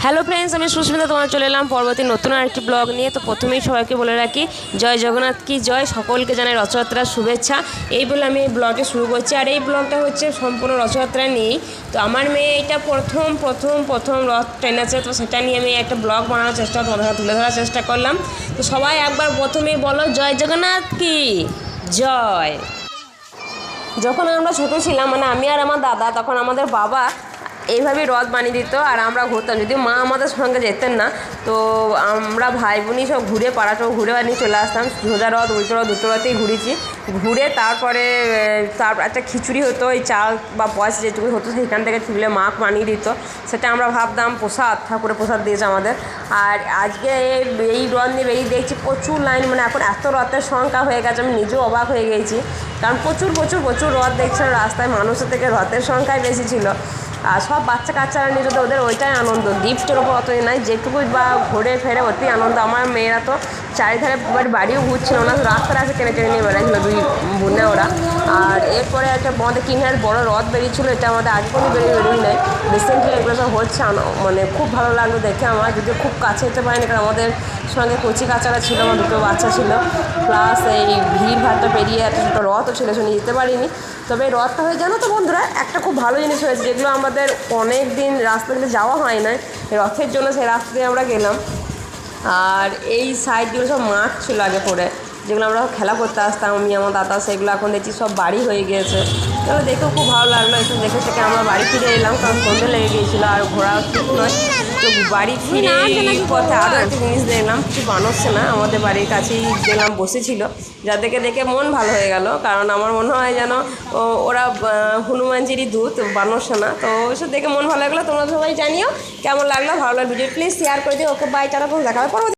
Hello friends, আমি সুস্মিতা তোমার চলে এলাম পরবর্তী নতুন আরেকটি ব্লগ নিয়ে। তো প্রথমেই সবাইকে বলে রাখি জয় জগন্নাথ কি জয়, সকলকে জানাই রথযাত্রার শুভেচ্ছা। এই বলে আমি এই ব্লগটি শুরু করছি। আর এই ব্লগটা হচ্ছে সম্পূর্ণ রথযাত্রা নিয়েই। তো আমার মেয়ে এটা প্রথম রথ টেনেছে, তো সেটা নিয়ে আমি একটা ব্লগ বানানোর চেষ্টা তোমাদের সাথে তুলে ধরার চেষ্টা করলাম। তো সবাই একবার প্রথমেই বলো জয় জগন্নাথ কি জয়। যখন আমরা ছোটো ছিলাম, মানে আমি আর আমার দাদা, তখন আমাদের বাবা এইভাবেই রথ বানিয়ে দিত আর আমরা ঘুরতাম। যদিও মা আমাদের সঙ্গে যেতেন না, তো আমরা ভাই বোনই সব ঘুরে পাড়াটাও ঘুরে বানিয়ে চলে আসতাম। সোজা রথ উল্টো রথ দুটো রথেই ঘুরেছি। ঘুরে তারপরে একটা খিচুড়ি হতো, ওই চাল বা পয়সা যেটুকু হতো সেইখান থেকে তুলে মা বানিয়ে দিত। সেটা আমরা ভাবতাম প্রসাদ, ঠাকুরের প্রসাদ দিয়েছে আমাদের। আর আজকে এই রথ নিয়ে বেরিয়ে দেখছি প্রচুর লাইন, মানে এখন এত রথের সংখ্যা হয়ে গেছে, আমি নিজেও অবাক হয়ে গেছি। কারণ প্রচুর রথ দেখছিলাম রাস্তায়, মানুষের থেকে রথের সংখ্যাই বেশি ছিল। আর সব বাচ্চা কাচ্চারা নিয়ে যেত, ওদের ওইটাই আনন্দ। গিফটের ওপর অতই নাই, যেটুকুই বা ঘুরে ফেরে অতই আনন্দ। আমার মেয়েরা তো চারিধারে বাড়িও ঘুরছিল না, রাস্তায় টেনে নিয়ে বেড়াচ্ছিল দুই বোনে ওরা। আর এরপরে একটা আমাদের কিনার বড় রথ বেরিয়েছিল, এটা আমাদের আগে কোনো বেরোই নাই, রিসেন্টলি এগুলো সব হচ্ছে। মানে খুব ভালো লাগলো দেখে আমার, যদিও খুব কাছে যেতে পারিনি, কারণ আমাদের সঙ্গে কচি কাচারা ছিল, আমার দুটো বাচ্চা ছিল, প্লাস এই ভিড় ভাড়টা পেরিয়ে একটা ছোটো রথও ছিল, শুনে যেতে পারিনি। তবে এই রথটা হয়ে জানো তো বন্ধুরা, একটা খুব ভালো জিনিস হয়েছে, যেগুলো আমাদের অনেক দিন রাস্তা দিয়ে যাওয়া হয় না, রথের জন্য সেই রাস্তা দিয়ে আমরা গেলাম। আর এই সাইডগুলো সব মাঠ ছিল আগে পড়ে, যেগুলো আমরা খেলা করতে আসতাম আমি আমার দাদা, সেগুলো এখন দেখছি সব বাড়ি হয়ে গিয়েছে। এগুলো দেখেও খুব ভালো লাগলো। একটু দেখে থেকে আমরা বাড়ি ফিরে এলাম, কারণ সন্ধ্যে লেগে গিয়েছিলো আর ঘোরা ঠিক নয়। তো বাড়ি ফিরে পথে আরও একটা জিনিস দেখলাম, কিছু বানর সেনা আমাদের বাড়ির কাছেই দেখলাম বসেছিল, যাদেরকে দেখে মন ভালো হয়ে গেল। কারণ আমার মনে হয় যেন ওরা হনুমানজিরই দূত, বানর সেনা। তো ওইসব দেখে মন ভালো লাগলো। তোমরা সবাই জানিও কেমন লাগলো, ভালো লাগলো ভিডিও প্লিজ শেয়ার করে দিও। ওকে বাই, টাটা, দেখা হবে পরবর্তী।